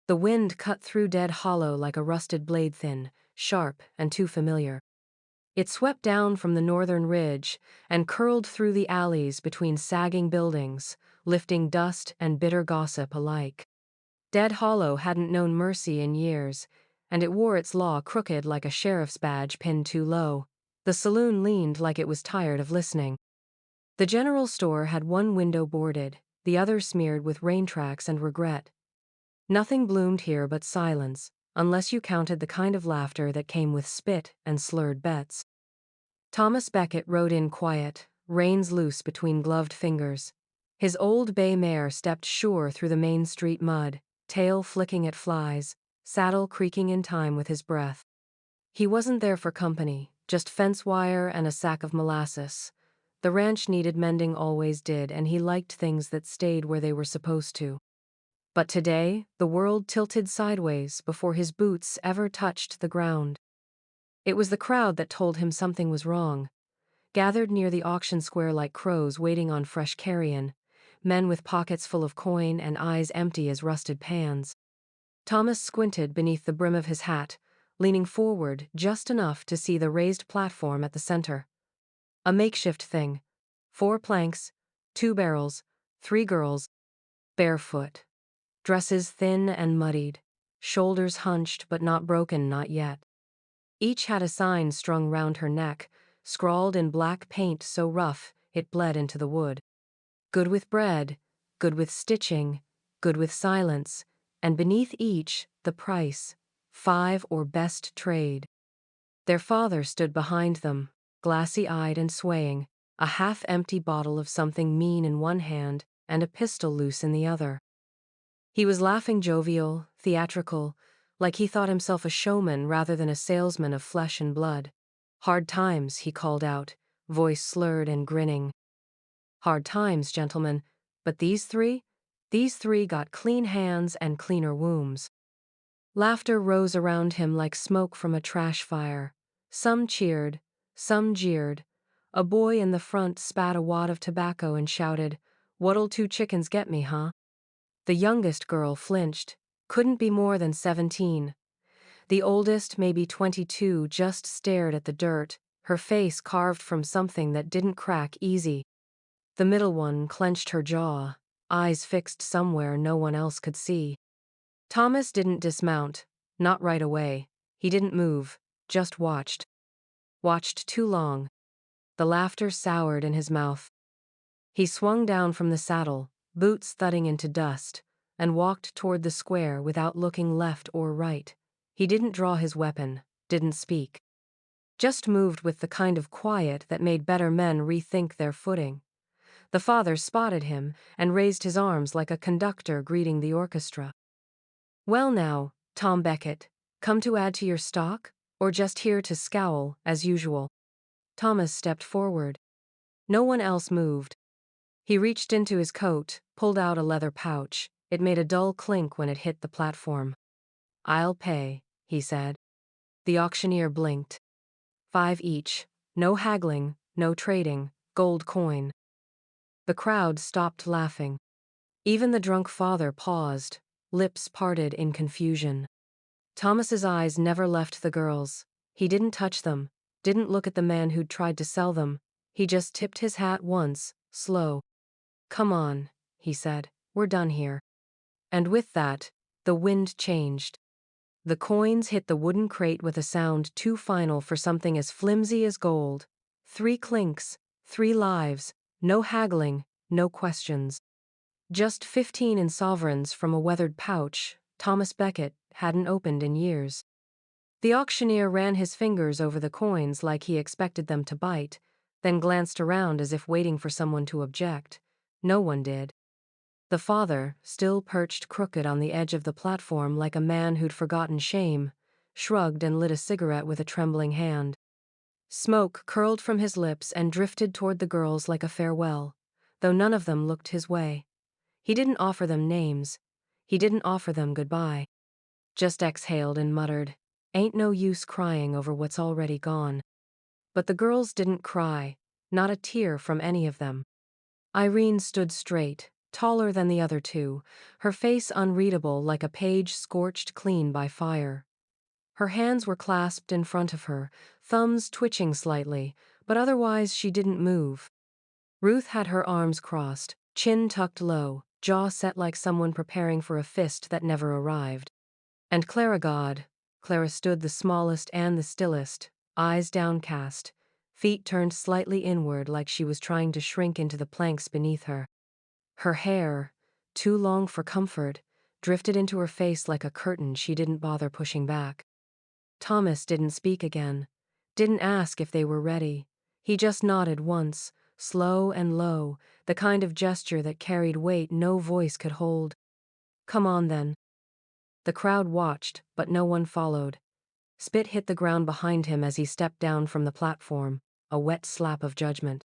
The wind cut through Dead Hollow like a rusted blade, thin, sharp, and too familiar. It swept down from the northern ridge and curled through the alleys between sagging buildings, lifting dust and bitter gossip alike. Dead Hollow hadn't known mercy in years, and it wore its law crooked like a sheriff's badge pinned too low. The saloon leaned like it was tired of listening. The general store had one window boarded, the other smeared with rain tracks and regret. Nothing bloomed here but silence, unless you counted the kind of laughter that came with spit and slurred bets. Thomas Beckett rode in quiet, reins loose between gloved fingers. His old bay mare stepped sure through the Main Street mud, tail flicking at flies, saddle creaking in time with his breath. He wasn't there for company, just fence wire and a sack of molasses. The ranch needed mending, always did, and he liked things that stayed where they were supposed to. But today, the world tilted sideways before his boots ever touched the ground. It was the crowd that told him something was wrong. Gathered near the auction square like crows waiting on fresh carrion, men with pockets full of coin and eyes empty as rusted pans. Thomas squinted beneath the brim of his hat, leaning forward just enough to see the raised platform at the center. A makeshift thing. 4 planks, 2 barrels, 3 girls, barefoot. Dresses thin and muddied, shoulders hunched but not broken, not yet. Each had a sign strung round her neck, scrawled in black paint so rough it bled into the wood. Good with bread, good with stitching, good with silence, and beneath each, the price, 5 or best trade. Their father stood behind them, glassy-eyed and swaying, a half-empty bottle of something mean in one hand and a pistol loose in the other. He was laughing, jovial, theatrical, like he thought himself a showman rather than a salesman of flesh and blood. "Hard times," he called out, voice slurred and grinning. "Hard times, gentlemen, but these three got clean hands and cleaner wombs." Laughter rose around him like smoke from a trash fire. Some cheered, some jeered. A boy in the front spat a wad of tobacco and shouted, "What'll 2 chickens get me, huh?" The youngest girl flinched. Couldn't be more than 17. The oldest, maybe 22, just stared at the dirt, her face carved from something that didn't crack easy. The middle one clenched her jaw, eyes fixed somewhere no one else could see. Thomas didn't dismount, not right away. He didn't move, just watched. Watched too long. The laughter soured in his mouth. He swung down from the saddle, boots thudding into dust, and walked toward the square without looking left or right. He didn't draw his weapon, didn't speak. Just moved with the kind of quiet that made better men rethink their footing. The father spotted him and raised his arms like a conductor greeting the orchestra. "Well now, Tom Beckett, come to add to your stock, or just here to scowl, as usual?" Thomas stepped forward. No one else moved. He reached into his coat, pulled out a leather pouch. It made a dull clink when it hit the platform. "I'll pay," he said. The auctioneer blinked. 5 each. No haggling, no trading, gold coin. The crowd stopped laughing. Even the drunk father paused, lips parted in confusion. Thomas's eyes never left the girls. He didn't touch them, didn't look at the man who'd tried to sell them. He just tipped his hat once, slow. "Come on," he said, "we're done here." And with that, the wind changed. The coins hit the wooden crate with a sound too final for something as flimsy as gold. 3 clinks, 3 lives, no haggling, no questions. Just 15 in sovereigns from a weathered pouch Thomas Beckett hadn't opened in years. The auctioneer ran his fingers over the coins like he expected them to bite, then glanced around as if waiting for someone to object. No one did. The father, still perched crooked on the edge of the platform like a man who'd forgotten shame, shrugged and lit a cigarette with a trembling hand. Smoke curled from his lips and drifted toward the girls like a farewell, though none of them looked his way. He didn't offer them names. He didn't offer them goodbye. Just exhaled and muttered, "Ain't no use crying over what's already gone." But the girls didn't cry, not a tear from any of them. Irene stood straight, taller than the other two, her face unreadable like a page scorched clean by fire. Her hands were clasped in front of her, thumbs twitching slightly, but otherwise she didn't move. Ruth had her arms crossed, chin tucked low, jaw set like someone preparing for a fist that never arrived. And Clara stood the smallest and the stillest, eyes downcast, feet turned slightly inward like she was trying to shrink into the planks beneath her. Her hair, too long for comfort, drifted into her face like a curtain she didn't bother pushing back. Thomas didn't speak again, didn't ask if they were ready. He just nodded once, slow and low, the kind of gesture that carried weight no voice could hold. Come on then. The crowd watched, but no one followed. Spit hit the ground behind him as he stepped down from the platform, a wet slap of judgment.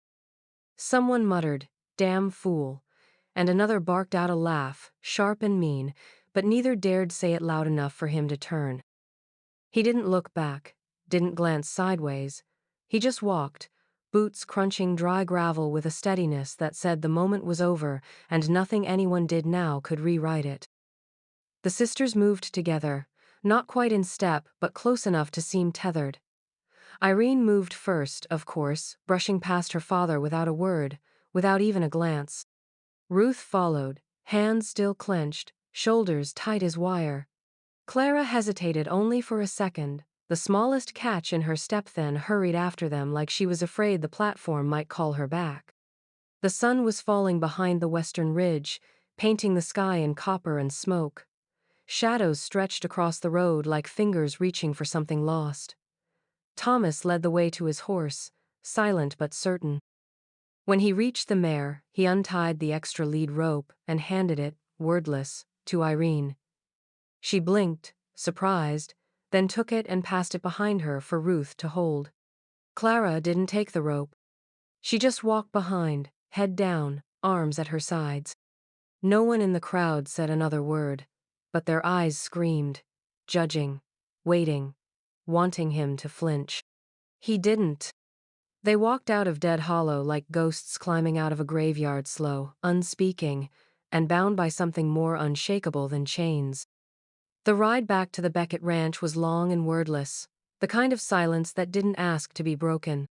Someone muttered, "Damn fool," and another barked out a laugh, sharp and mean, but neither dared say it loud enough for him to turn. He didn't look back, didn't glance sideways. He just walked, boots crunching dry gravel with a steadiness that said the moment was over and nothing anyone did now could rewrite it. The sisters moved together, not quite in step but close enough to seem tethered. Irene moved first, of course, brushing past her father without a word, without even a glance. Ruth followed, hands still clenched, shoulders tight as wire. Clara hesitated only for a second, the smallest catch in her step, then hurried after them like she was afraid the platform might call her back. The sun was falling behind the western ridge, painting the sky in copper and smoke. Shadows stretched across the road like fingers reaching for something lost. Thomas led the way to his horse, silent but certain. When he reached the mare, he untied the extra lead rope and handed it, wordless, to Irene. She blinked, surprised, then took it and passed it behind her for Ruth to hold. Clara didn't take the rope. She just walked behind, head down, arms at her sides. No one in the crowd said another word, but their eyes screamed, judging, waiting, wanting him to flinch. He didn't. They walked out of Dead Hollow like ghosts climbing out of a graveyard, slow, unspeaking, and bound by something more unshakable than chains. The ride back to the Beckett Ranch was long and wordless, the kind of silence that didn't ask to be broken.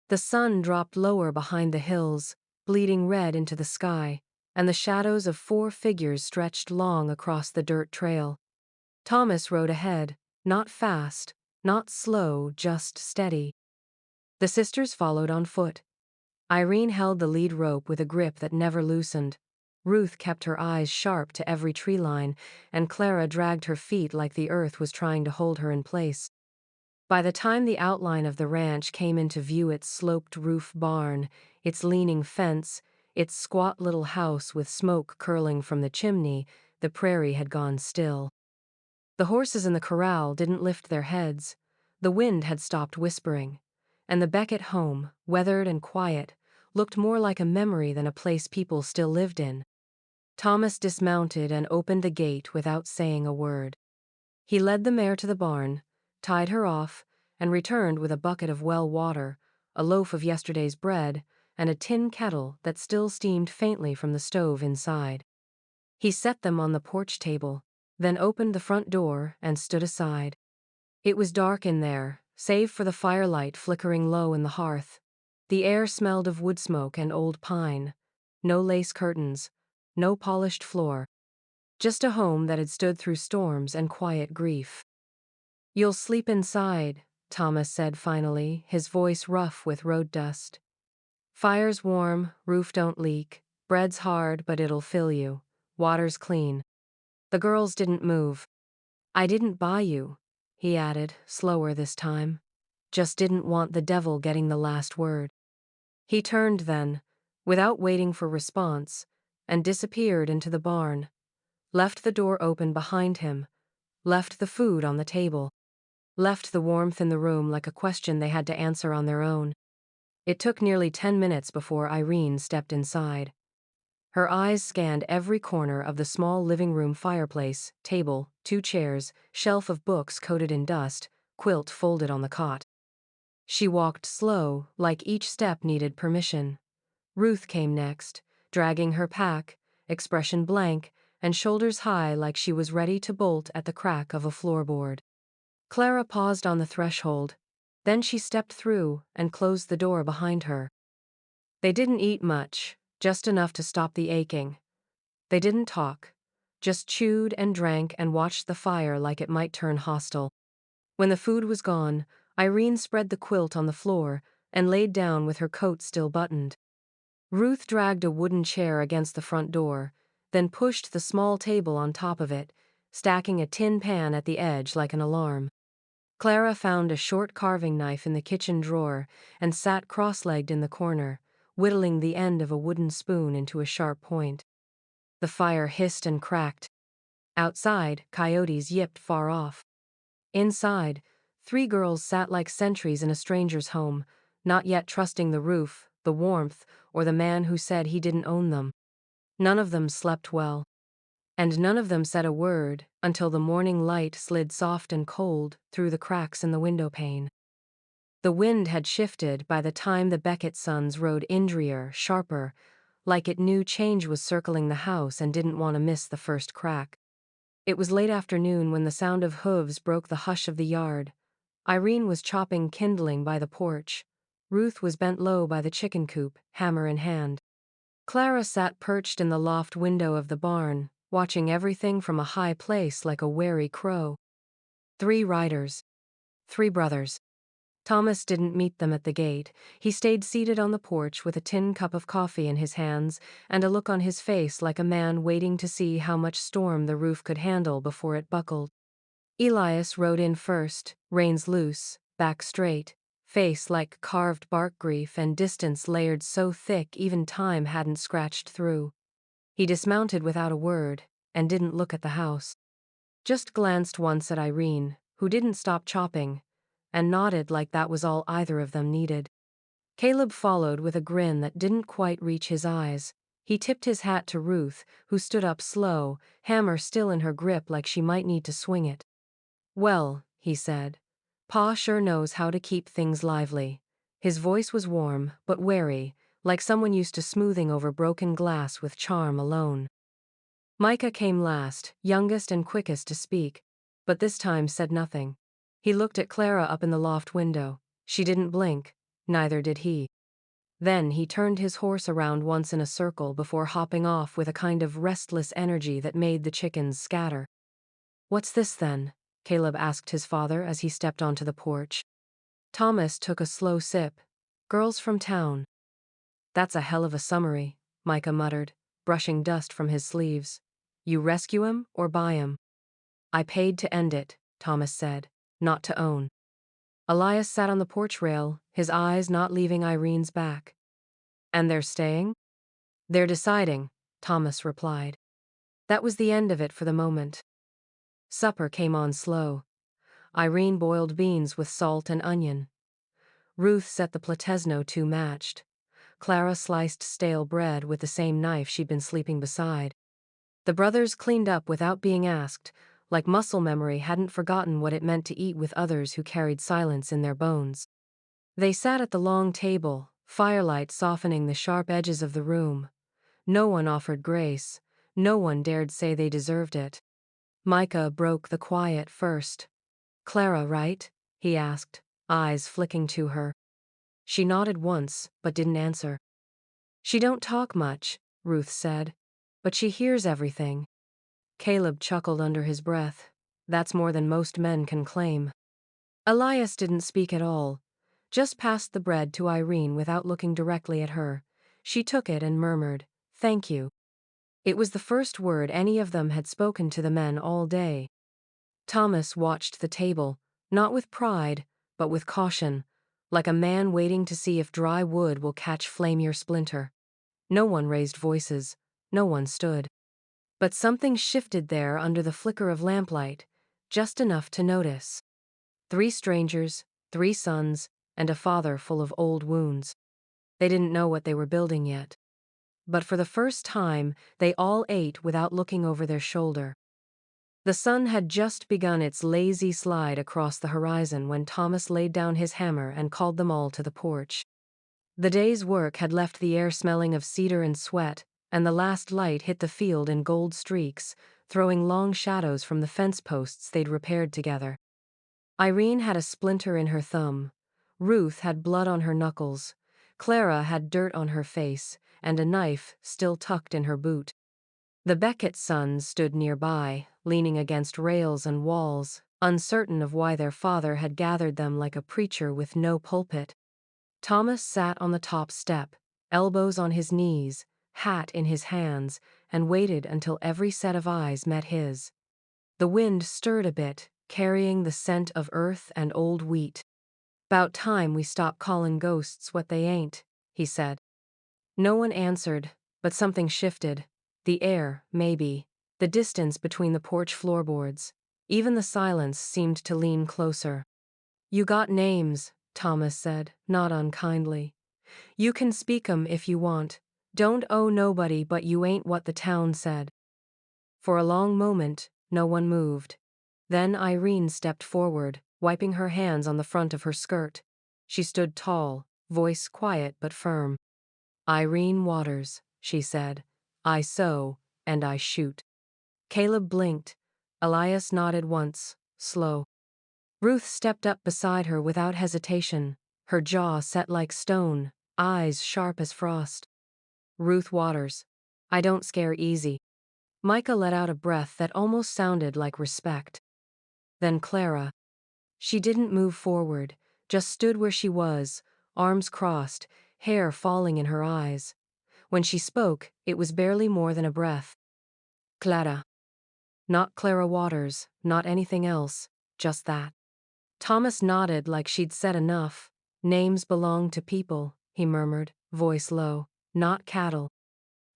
The sun dropped lower behind the hills, bleeding red into the sky, and the shadows of 4 figures stretched long across the dirt trail. Thomas rode ahead, not fast, not slow, just steady. The sisters followed on foot. Irene held the lead rope with a grip that never loosened. Ruth kept her eyes sharp to every tree line, and Clara dragged her feet like the earth was trying to hold her in place. By the time the outline of the ranch came into view, its sloped roof barn, its leaning fence, its squat little house with smoke curling from the chimney, the prairie had gone still. The horses in the corral didn't lift their heads. The wind had stopped whispering. And the Beckett home, weathered and quiet, looked more like a memory than a place people still lived in. Thomas dismounted and opened the gate without saying a word. He led the mare to the barn, tied her off, and returned with a bucket of well water, a loaf of yesterday's bread, and a tin kettle that still steamed faintly from the stove inside. He set them on the porch table, then opened the front door and stood aside. It was dark in there, save for the firelight flickering low in the hearth. The air smelled of wood smoke and old pine. No lace curtains, no polished floor. Just a home that had stood through storms and quiet grief. "You'll sleep inside," Thomas said finally, his voice rough with road dust. "Fire's warm, roof don't leak, bread's hard but it'll fill you, water's clean." The girls didn't move. "I didn't buy you," he added, slower this time. "Just didn't want the devil getting the last word." He turned then, without waiting for response, and disappeared into the barn. Left the door open behind him. Left the food on the table. Left the warmth in the room like a question they had to answer on their own. It took nearly 10 minutes before Irene stepped inside. Her eyes scanned every corner of the small living room: fireplace, table, 2 chairs, shelf of books coated in dust, quilt folded on the cot. She walked slow, like each step needed permission. Ruth came next, dragging her pack, expression blank, and shoulders high like she was ready to bolt at the crack of a floorboard. Clara paused on the threshold. Then she stepped through and closed the door behind her. They didn't eat much, just enough to stop the aching. They didn't talk, just chewed and drank and watched the fire like it might turn hostile. When the food was gone, Irene spread the quilt on the floor and laid down with her coat still buttoned. Ruth dragged a wooden chair against the front door, then pushed the small table on top of it, stacking a tin pan at the edge like an alarm. Clara found a short carving knife in the kitchen drawer and sat cross-legged in the corner, whittling the end of a wooden spoon into a sharp point. The fire hissed and cracked. Outside, coyotes yipped far off. Inside, 3 girls sat like sentries in a stranger's home, not yet trusting the roof, the warmth, or the man who said he didn't own them. None of them slept well. And none of them said a word until the morning light slid soft and cold through the cracks in the window pane. The wind had shifted by the time the Beckett sons rode indrier, sharper, like it knew change was circling the house and didn't want to miss the first crack. It was late afternoon when the sound of hooves broke the hush of the yard. Irene was chopping kindling by the porch. Ruth was bent low by the chicken coop, hammer in hand. Clara sat perched in the loft window of the barn, watching everything from a high place like a wary crow. 3 riders. 3 brothers. Thomas didn't meet them at the gate. He stayed seated on the porch with a tin cup of coffee in his hands and a look on his face like a man waiting to see how much storm the roof could handle before it buckled. Elias rode in first, reins loose, back straight, face like carved bark grief and distance layered so thick even time hadn't scratched through. He dismounted without a word and didn't look at the house. Just glanced once at Irene, who didn't stop chopping, and nodded like that was all either of them needed. Caleb followed with a grin that didn't quite reach his eyes. He tipped his hat to Ruth, who stood up slow, hammer still in her grip like she might need to swing it. "Well," he said, "Pa sure knows how to keep things lively." His voice was warm, but wary, like someone used to smoothing over broken glass with charm alone. Micah came last, youngest and quickest to speak, but this time said nothing. He looked at Clara up in the loft window. She didn't blink, neither did he. Then he turned his horse around once in a circle before hopping off with a kind of restless energy that made the chickens scatter. "What's this then?" Caleb asked his father as he stepped onto the porch. Thomas took a slow sip. "Girls from town." "That's a hell of a summary," Micah muttered, brushing dust from his sleeves. "You rescue 'em or buy 'em?" "I paid to end it," Thomas said, "not to own." Elias sat on the porch rail, his eyes not leaving Irene's back. "And they're staying?" "They're deciding," Thomas replied. That was the end of it for the moment. Supper came on slow. Irene boiled beans with salt and onion. Ruth set the platezno two matched. Clara sliced stale bread with the same knife she'd been sleeping beside. The brothers cleaned up without being asked, like muscle memory hadn't forgotten what it meant to eat with others who carried silence in their bones. They sat at the long table, firelight softening the sharp edges of the room. No one offered grace. No one dared say they deserved it. Micah broke the quiet first. "Clara, right?" he asked, eyes flicking to her. She nodded once, but didn't answer. "She don't talk much," Ruth said, "but she hears everything." Caleb chuckled under his breath. "That's more than most men can claim." Elias didn't speak at all, just passed the bread to Irene without looking directly at her. She took it and murmured, "Thank you." It was the first word any of them had spoken to the men all day. Thomas watched the table, not with pride, but with caution, like a man waiting to see if dry wood will catch flamier splinter. No one raised voices. No one stood. But something shifted there under the flicker of lamplight, just enough to notice. 3 strangers, 3 sons, and a father full of old wounds. They didn't know what they were building yet. But for the first time, they all ate without looking over their shoulder. The sun had just begun its lazy slide across the horizon when Thomas laid down his hammer and called them all to the porch. The day's work had left the air smelling of cedar and sweat, and the last light hit the field in gold streaks, throwing long shadows from the fence posts they'd repaired together. Irene had a splinter in her thumb. Ruth had blood on her knuckles. Clara had dirt on her face, and a knife still tucked in her boot. The Beckett sons stood nearby, leaning against rails and walls, uncertain of why their father had gathered them like a preacher with no pulpit. Thomas sat on the top step, elbows on his knees, hat in his hands, and waited until every set of eyes met his. The wind stirred a bit, carrying the scent of earth and old wheat. "'Bout time we stop callin' ghosts what they ain't," he said. No one answered, but something shifted. The air, maybe. The distance between the porch floorboards. Even the silence seemed to lean closer. "You got names," Thomas said, not unkindly. "You can speak 'em if you want. Don't owe nobody, but you ain't what the town said." For a long moment, no one moved. Then Irene stepped forward, wiping her hands on the front of her skirt. She stood tall, voice quiet but firm. "Irene Waters," she said. "I sow, and I shoot." Caleb blinked. Elias nodded once, slow. Ruth stepped up beside her without hesitation, her jaw set like stone, eyes sharp as frost. "Ruth Waters. I don't scare easy." Micah let out a breath that almost sounded like respect. Then Clara. She didn't move forward, just stood where she was, arms crossed, hair falling in her eyes. When she spoke, it was barely more than a breath. "Clara." Not Clara Waters, not anything else, just that. Thomas nodded like she'd said enough. "Names belong to people," he murmured, voice low, "not cattle."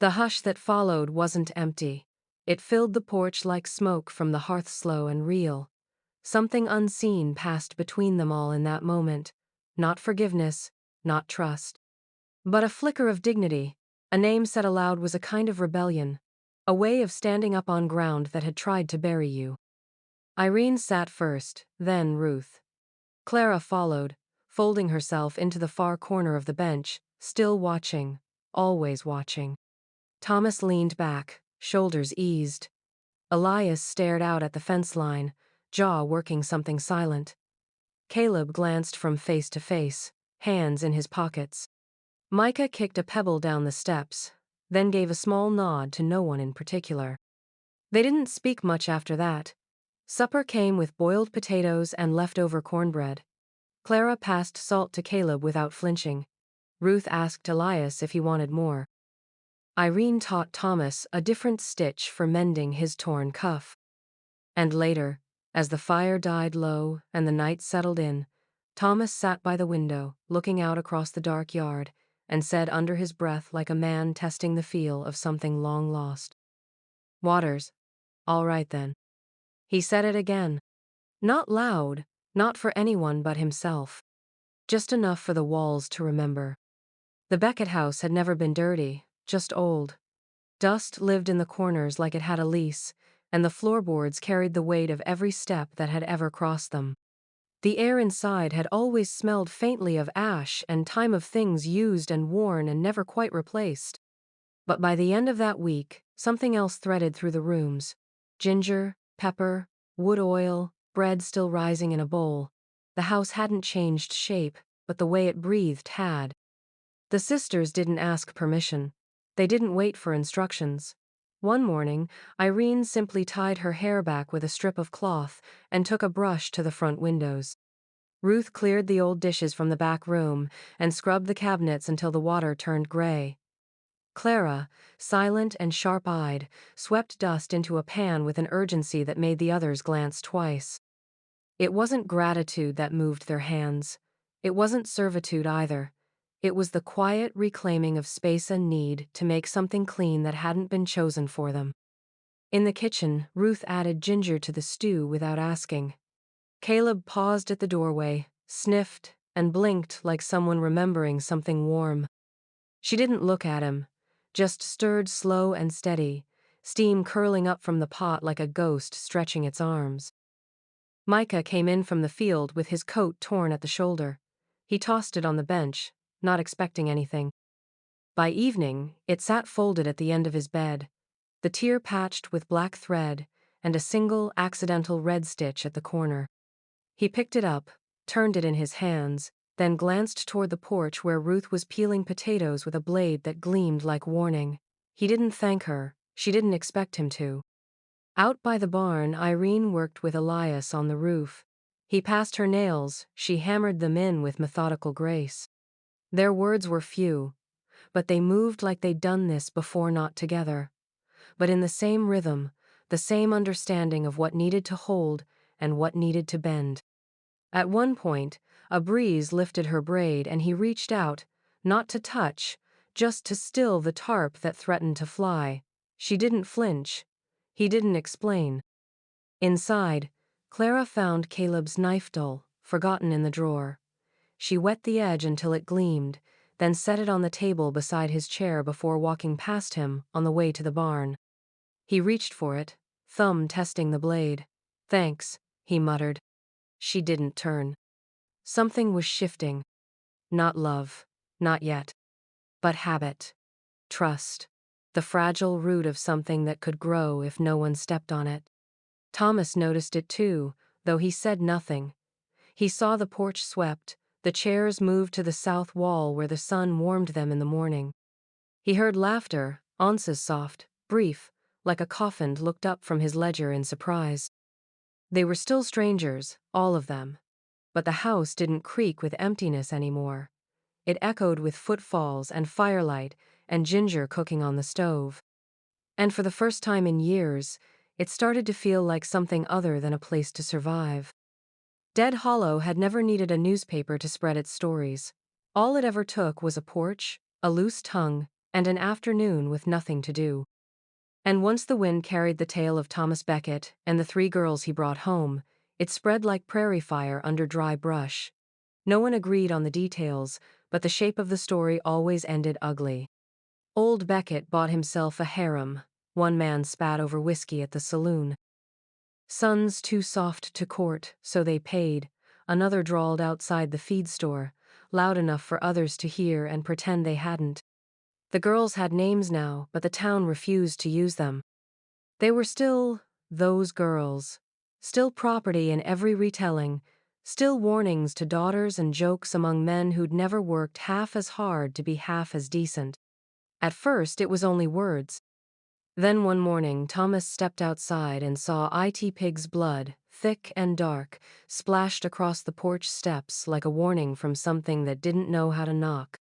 The hush that followed wasn't empty. It filled the porch like smoke from the hearth, slow and real. Something unseen passed between them all in that moment. Not forgiveness, not trust. But a flicker of dignity. A name said aloud was a kind of rebellion. A way of standing up on ground that had tried to bury you. Irene sat first, then Ruth. Clara followed, folding herself into the far corner of the bench, still watching, always watching. Thomas leaned back, shoulders eased. Elias stared out at the fence line, jaw working something silent. Caleb glanced from face to face, hands in his pockets. Micah kicked a pebble down the steps, then gave a small nod to no one in particular. They didn't speak much after that. Supper came with boiled potatoes and leftover cornbread. Clara passed salt to Caleb without flinching. Ruth asked Elias if he wanted more. Irene taught Thomas a different stitch for mending his torn cuff. And later, as the fire died low and the night settled in, Thomas sat by the window, looking out across the dark yard, and said under his breath like a man testing the feel of something long lost. "Waters. All right then." He said it again. Not loud, not for anyone but himself. Just enough for the walls to remember. The Beckett house had never been dirty, just old. Dust lived in the corners like it had a lease, and the floorboards carried the weight of every step that had ever crossed them. The air inside had always smelled faintly of ash and time, of things used and worn and never quite replaced. But by the end of that week, something else threaded through the rooms. Ginger, pepper, wood oil, bread still rising in a bowl. The house hadn't changed shape, but the way it breathed had. The sisters didn't ask permission. They didn't wait for instructions. One morning, Irene simply tied her hair back with a strip of cloth and took a brush to the front windows. Ruth cleared the old dishes from the back room and scrubbed the cabinets until the water turned gray. Clara, silent and sharp-eyed, swept dust into a pan with an urgency that made the others glance twice. It wasn't gratitude that moved their hands. It wasn't servitude either. It was the quiet reclaiming of space and need to make something clean that hadn't been chosen for them. In the kitchen, Ruth added ginger to the stew without asking. Caleb paused at the doorway, sniffed, and blinked like someone remembering something warm. She didn't look at him, just stirred slow and steady, steam curling up from the pot like a ghost stretching its arms. Micah came in from the field with his coat torn at the shoulder. He tossed it on the bench, not expecting anything. By evening, it sat folded at the end of his bed, the tear patched with black thread, and a single accidental red stitch at the corner. He picked it up, turned it in his hands, then glanced toward the porch where Ruth was peeling potatoes with a blade that gleamed like warning. He didn't thank her, she didn't expect him to. Out by the barn, Irene worked with Elias on the roof. He passed her nails, she hammered them in with methodical grace. Their words were few, but they moved like they'd done this before, not together, but in the same rhythm, the same understanding of what needed to hold and what needed to bend. At one point, a breeze lifted her braid and he reached out, not to touch, just to still the tarp that threatened to fly. She didn't flinch. He didn't explain. Inside, Clara found Caleb's knife dull, forgotten in the drawer. She wet the edge until it gleamed, then set it on the table beside his chair before walking past him on the way to the barn. He reached for it, thumb testing the blade. "Thanks," he muttered. She didn't turn. Something was shifting. Not love, not yet. But habit. Trust. The fragile root of something that could grow if no one stepped on it. Thomas noticed it too, though he said nothing. He saw the porch swept, the chairs moved to the south wall where the sun warmed them in the morning. He heard laughter, Ansa's soft, brief, like a coffin looked up from his ledger in surprise. They were still strangers, all of them. But the house didn't creak with emptiness anymore. It echoed with footfalls and firelight and ginger cooking on the stove. And for the first time in years, it started to feel like something other than a place to survive. Dead Hollow had never needed a newspaper to spread its stories. All it ever took was a porch, a loose tongue, and an afternoon with nothing to do. And once the wind carried the tale of Thomas Becket and the 3 girls he brought home, it spread like prairie fire under dry brush. No one agreed on the details, but the shape of the story always ended ugly. Old Becket bought himself a harem. One man spat over whiskey at the saloon. Sons too soft to court, so they paid. Another drawled outside the feed store, loud enough for others to hear and pretend they hadn't. The girls had names now, but the town refused to use them. They were still those girls. Still property in every retelling. Still warnings to daughters and jokes among men who'd never worked half as hard to be half as decent. At first, it was only words. Then one morning, Thomas stepped outside and saw IT Pig's blood, thick and dark, splashed across the porch steps like a warning from something that didn't know how to knock.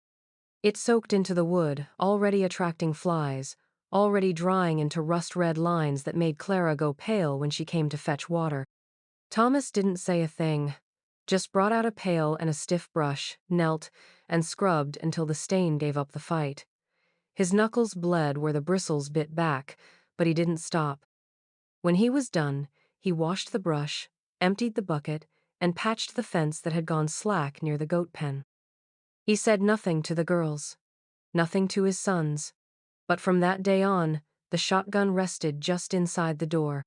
It soaked into the wood, already attracting flies, already drying into rust-red lines that made Clara go pale when she came to fetch water. Thomas didn't say a thing, just brought out a pail and a stiff brush, knelt, and scrubbed until the stain gave up the fight. His knuckles bled where the bristles bit back, but he didn't stop. When he was done, he washed the brush, emptied the bucket, and patched the fence that had gone slack near the goat pen. He said nothing to the girls, nothing to his sons, but from that day on, the shotgun rested just inside the door.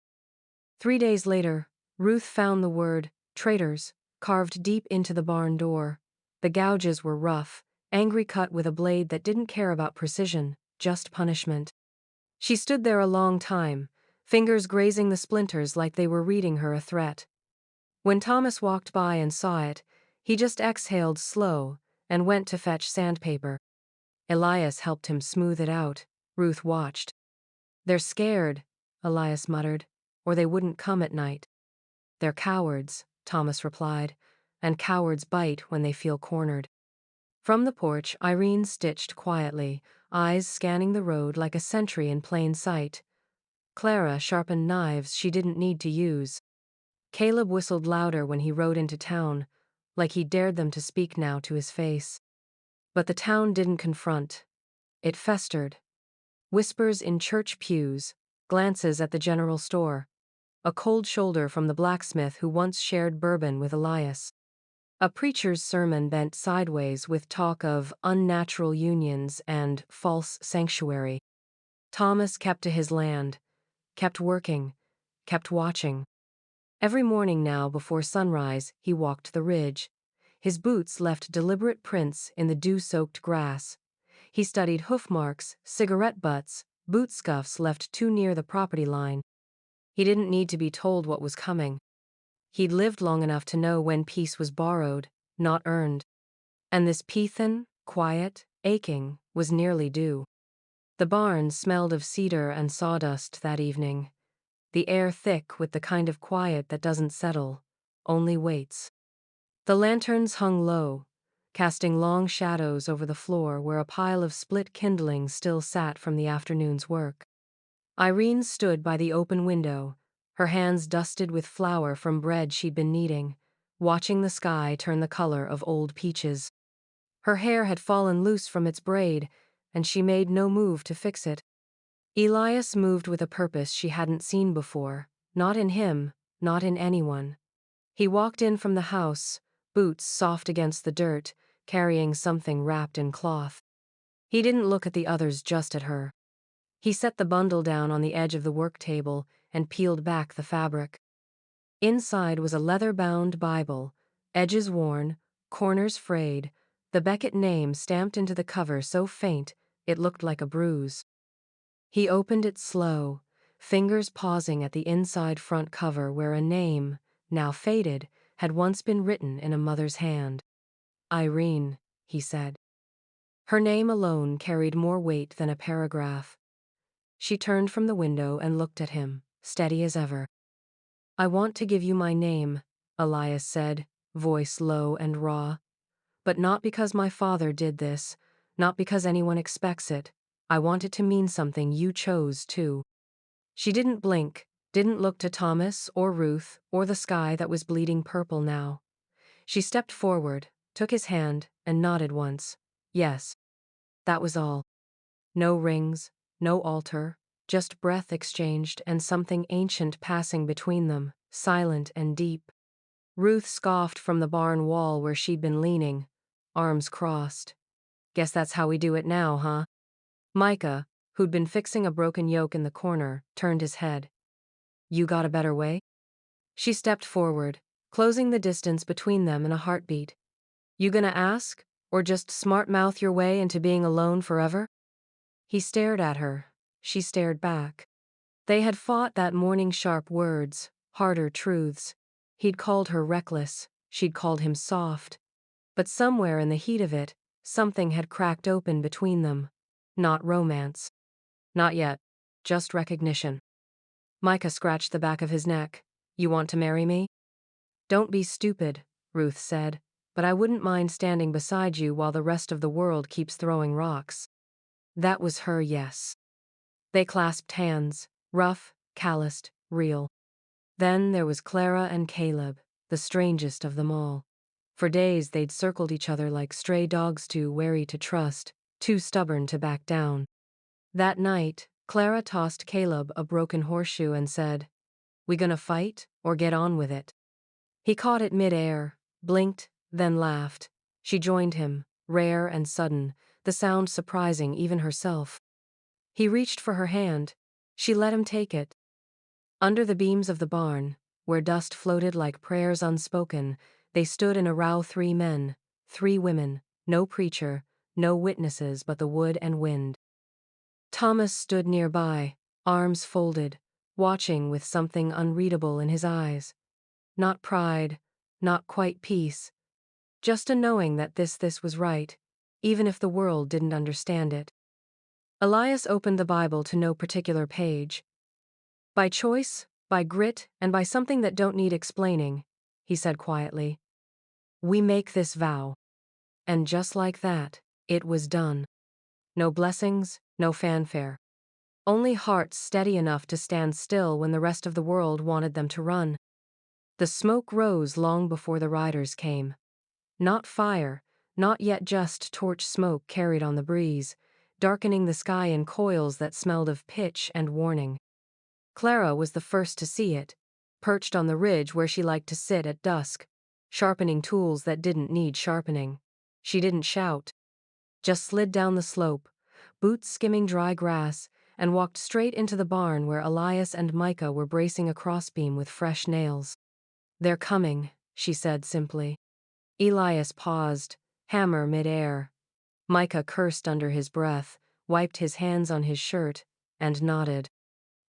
3 days later, Ruth found the word, traitors, carved deep into the barn door. The gouges were rough, angry cut with a blade that didn't care about precision, just punishment. She stood there a long time, fingers grazing the splinters like they were reading her a threat. When Thomas walked by and saw it, he just exhaled slow and went to fetch sandpaper. Elias helped him smooth it out. Ruth watched. "They're scared," Elias muttered, "or they wouldn't come at night." "They're cowards," Thomas replied, "and cowards bite when they feel cornered." From the porch, Irene stitched quietly, eyes scanning the road like a sentry in plain sight. Clara sharpened knives she didn't need to use. Caleb whistled louder when he rode into town, like he dared them to speak now to his face. But the town didn't confront. It festered. Whispers in church pews, glances at the general store, a cold shoulder from the blacksmith who once shared bourbon with Elias. A preacher's sermon bent sideways with talk of unnatural unions and false sanctuary. Thomas kept to his land, kept working, kept watching. Every morning now before sunrise, he walked the ridge. His boots left deliberate prints in the dew-soaked grass. He studied hoof marks, cigarette butts, boot scuffs left too near the property line. He didn't need to be told what was coming. He'd lived long enough to know when peace was borrowed, not earned. And this peathen, quiet, aching, was nearly due. The barn smelled of cedar and sawdust that evening, the air thick with the kind of quiet that doesn't settle, only waits. The lanterns hung low, casting long shadows over the floor where a pile of split kindling still sat from the afternoon's work. Irene stood by the open window, her hands dusted with flour from bread she'd been kneading, watching the sky turn the color of old peaches. Her hair had fallen loose from its braid, and she made no move to fix it. Elias moved with a purpose she hadn't seen before, not in him, not in anyone. He walked in from the house, boots soft against the dirt, carrying something wrapped in cloth. He didn't look at the others, just at her. He set the bundle down on the edge of the work table and peeled back the fabric. Inside was a leather-bound Bible, edges worn, corners frayed, the Beckett name stamped into the cover so faint it looked like a bruise. He opened it slow, fingers pausing at the inside front cover where a name, now faded, had once been written in a mother's hand. Irene, he said. Her name alone carried more weight than a paragraph. She turned from the window and looked at him, steady as ever. I want to give you my name, Elias said, voice low and raw. But not because my father did this, not because anyone expects it. I want it to mean something you chose, too. She didn't blink, didn't look to Thomas or Ruth or the sky that was bleeding purple now. She stepped forward, took his hand, and nodded once. Yes. That was all. No rings, no altar, just breath exchanged and something ancient passing between them, silent and deep. Ruth scoffed from the barn wall where she'd been leaning, arms crossed. Guess that's how we do it now, huh? Micah, who'd been fixing a broken yoke in the corner, turned his head. You got a better way? She stepped forward, closing the distance between them in a heartbeat. You gonna ask, or just smart-mouth your way into being alone forever? He stared at her. She stared back. They had fought that morning, sharp words, harder truths. He'd called her reckless, she'd called him soft. But somewhere in the heat of it, something had cracked open between them. Not romance. Not yet. Just recognition. Micah scratched the back of his neck. You want to marry me? Don't be stupid, Ruth said, but I wouldn't mind standing beside you while the rest of the world keeps throwing rocks. That was her yes. They clasped hands, rough, calloused, real. Then there was Clara and Caleb, the strangest of them all. For days they'd circled each other like stray dogs, too wary to trust, too stubborn to back down. That night, Clara tossed Caleb a broken horseshoe and said, We gonna fight, or get on with it? He caught it mid-air, blinked, then laughed. She joined him, rare and sudden, the sound surprising even herself. He reached for her hand. She let him take it. Under the beams of the barn, where dust floated like prayers unspoken, they stood in a row, 3 men, 3 women, no preacher, no witnesses but the wood and wind. Thomas stood nearby, arms folded, watching with something unreadable in his eyes. Not pride, not quite peace, just a knowing that this was right, even if the world didn't understand it. Elias opened the Bible to no particular page. By choice, by grit, and by something that don't need explaining, he said quietly. We make this vow. And just like that, it was done. No blessings, no fanfare. Only hearts steady enough to stand still when the rest of the world wanted them to run. The smoke rose long before the riders came. Not fire, not yet just torch smoke carried on the breeze, darkening the sky in coils that smelled of pitch and warning. Clara was the first to see it, perched on the ridge where she liked to sit at dusk, sharpening tools that didn't need sharpening. She didn't shout, just slid down the slope, boots skimming dry grass, and walked straight into the barn where Elias and Micah were bracing a crossbeam with fresh nails. They're coming, she said simply. Elias paused, hammer mid-air. Micah cursed under his breath, wiped his hands on his shirt, and nodded.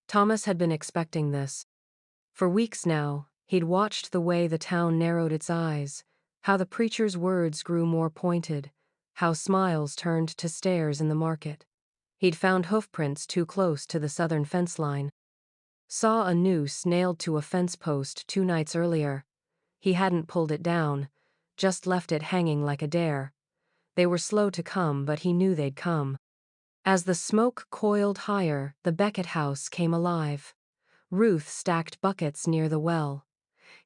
Thomas had been expecting this. For weeks now, he'd watched the way the town narrowed its eyes, how the preacher's words grew more pointed, how smiles turned to stares in the market. He'd found hoofprints too close to the southern fence line. Saw a noose nailed to a fence post 2 nights earlier. He hadn't pulled it down, just left it hanging like a dare. They were slow to come, but he knew they'd come. As the smoke coiled higher, the Beckett house came alive. Ruth stacked buckets near the well.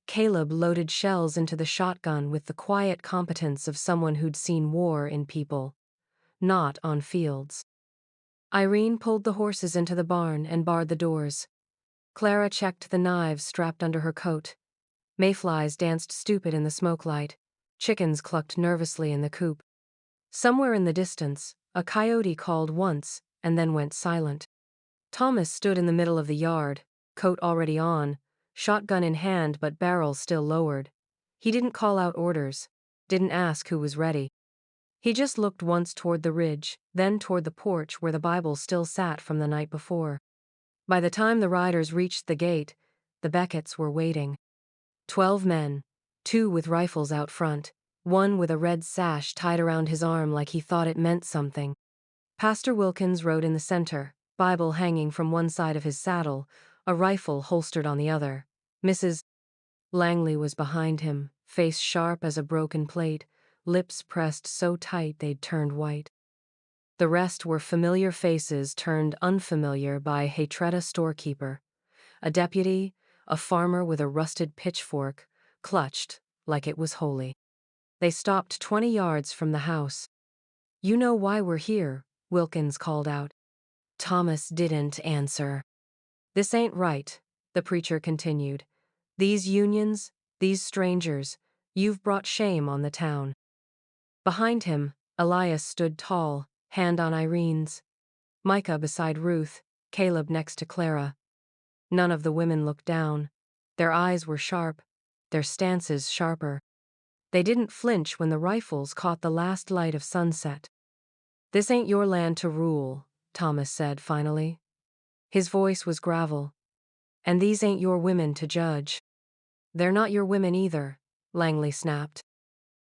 Caleb loaded shells into the shotgun with the quiet competence of someone who'd seen war in people, not on fields. Irene pulled the horses into the barn and barred the doors. Clara checked the knives strapped under her coat. Mayflies danced stupid in the smoke light. Chickens clucked nervously in the coop. Somewhere in the distance, a coyote called once and then went silent. Thomas stood in the middle of the yard, coat already on, shotgun in hand but barrel still lowered. He didn't call out orders, didn't ask who was ready. He just looked once toward the ridge, then toward the porch where the Bible still sat from the night before. By the time the riders reached the gate, the Becketts were waiting. 12 men, 2 with rifles out front, 1 with a red sash tied around his arm like he thought it meant something. Pastor Wilkins rode in the center, Bible hanging from one side of his saddle, a rifle holstered on the other. Mrs. Langley was behind him, face sharp as a broken plate, lips pressed so tight they'd turned white. The rest were familiar faces turned unfamiliar by Hatretta storekeeper. A deputy, a farmer with a rusted pitchfork, clutched like it was holy. They stopped 20 yards from the house. "You know why we're here," Wilkins called out. Thomas didn't answer. "This ain't right," the preacher continued. "These unions, these strangers, you've brought shame on the town." Behind him, Elias stood tall, hand on Irene's. Micah beside Ruth, Caleb next to Clara. None of the women looked down. Their eyes were sharp, their stances sharper. They didn't flinch when the rifles caught the last light of sunset. "This ain't your land to rule," Thomas said finally. His voice was gravel. "And these ain't your women to judge." "They're not your women either," Langley snapped.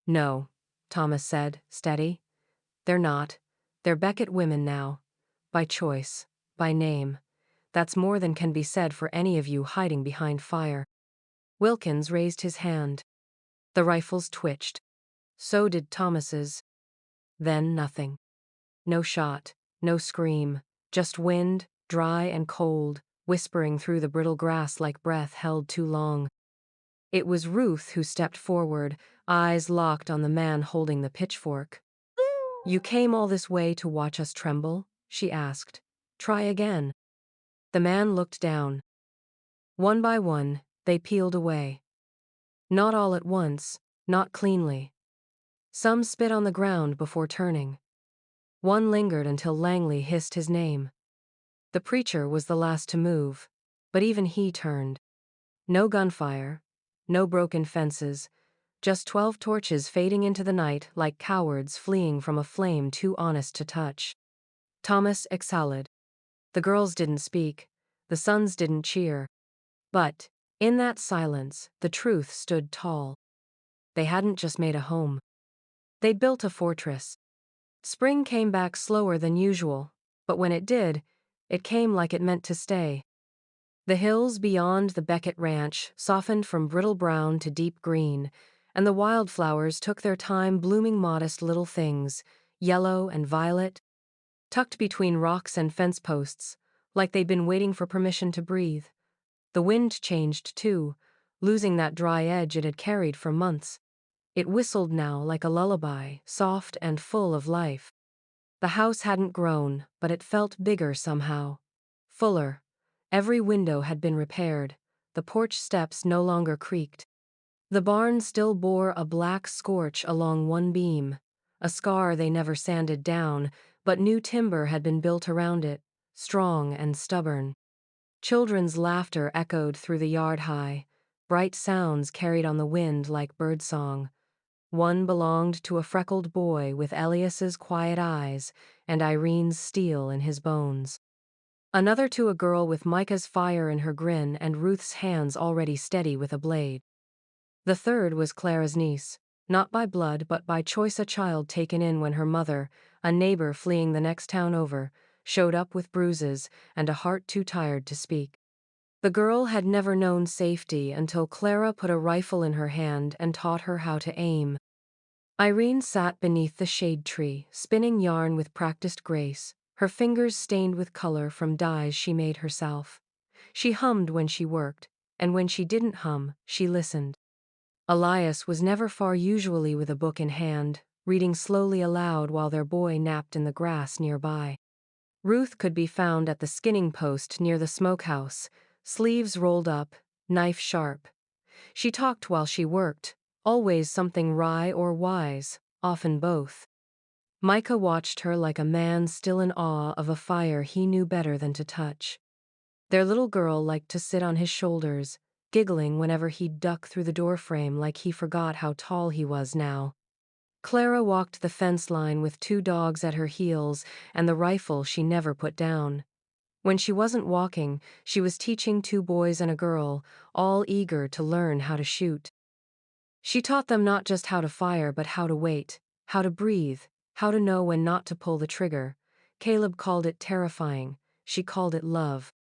"No," Thomas said, steady. "They're not. They're Beckett women now. By choice. By name. That's more than can be said for any of you hiding behind fire." Wilkins raised his hand. The rifles twitched. So did Thomas's. Then nothing. No shot, no scream, just wind, dry and cold, whispering through the brittle grass like breath held too long. It was Ruth who stepped forward, eyes locked on the man holding the pitchfork. "You came all this way to watch us tremble?" she asked. "Try again." The man looked down. One by one, they peeled away. Not all at once, not cleanly. Some spit on the ground before turning. One lingered until Langley hissed his name. The preacher was the last to move, but even he turned. No gunfire, no broken fences, just 12 torches fading into the night like cowards fleeing from a flame too honest to touch. Thomas exhaled. The girls didn't speak, the sons didn't cheer. But, in that silence, the truth stood tall. They hadn't just made a home. They'd built a fortress. Spring came back slower than usual, but when it did, it came like it meant to stay. The hills beyond the Beckett Ranch softened from brittle brown to deep green, and the wildflowers took their time blooming modest little things, yellow and violet, tucked between rocks and fence posts, like they'd been waiting for permission to breathe. The wind changed too, losing that dry edge it had carried for months. It whistled now like a lullaby, soft and full of life. The house hadn't grown, but it felt bigger somehow. Fuller. Every window had been repaired. The porch steps no longer creaked. The barn still bore a black scorch along one beam, a scar they never sanded down, but new timber had been built around it, strong and stubborn. Children's laughter echoed through the yard high, bright sounds carried on the wind like birdsong. One belonged to a freckled boy with Elias's quiet eyes and Irene's steel in his bones. Another to a girl with Micah's fire in her grin and Ruth's hands already steady with a blade. The third was Clara's niece, not by blood but by choice, a child taken in when her mother, a neighbor fleeing the next town over, showed up with bruises and a heart too tired to speak. The girl had never known safety until Clara put a rifle in her hand and taught her how to aim. Irene sat beneath the shade tree, spinning yarn with practiced grace, her fingers stained with color from dyes she made herself. She hummed when she worked, and when she didn't hum, she listened. Elias was never far, usually with a book in hand, reading slowly aloud while their boy napped in the grass nearby. Ruth could be found at the skinning post near the smokehouse, sleeves rolled up, knife sharp. She talked while she worked, always something wry or wise, often both. Micah watched her like a man still in awe of a fire he knew better than to touch. Their little girl liked to sit on his shoulders, giggling whenever he'd duck through the doorframe like he forgot how tall he was now. Clara walked the fence line with 2 dogs at her heels and the rifle she never put down. When she wasn't walking, she was teaching 2 boys and a girl, all eager to learn how to shoot. She taught them not just how to fire but how to wait, how to breathe, how to know when not to pull the trigger. Caleb called it terrifying, she called it love.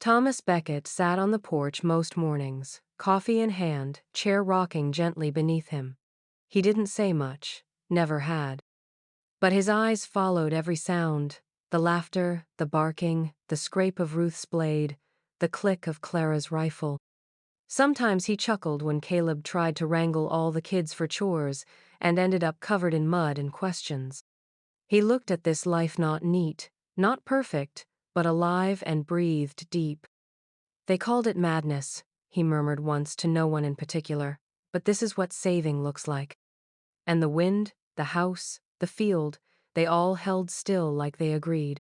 Thomas Beckett sat on the porch most mornings, coffee in hand, chair rocking gently beneath him. He didn't say much, never had. But his eyes followed every sound, the laughter, the barking, the scrape of Ruth's blade, the click of Clara's rifle. Sometimes he chuckled when Caleb tried to wrangle all the kids for chores and ended up covered in mud and questions. He looked at this life not neat, not perfect, but alive and breathed deep. They called it madness, he murmured once to no one in particular, but this is what saving looks like. And the wind, the house, the field, they all held still like they agreed.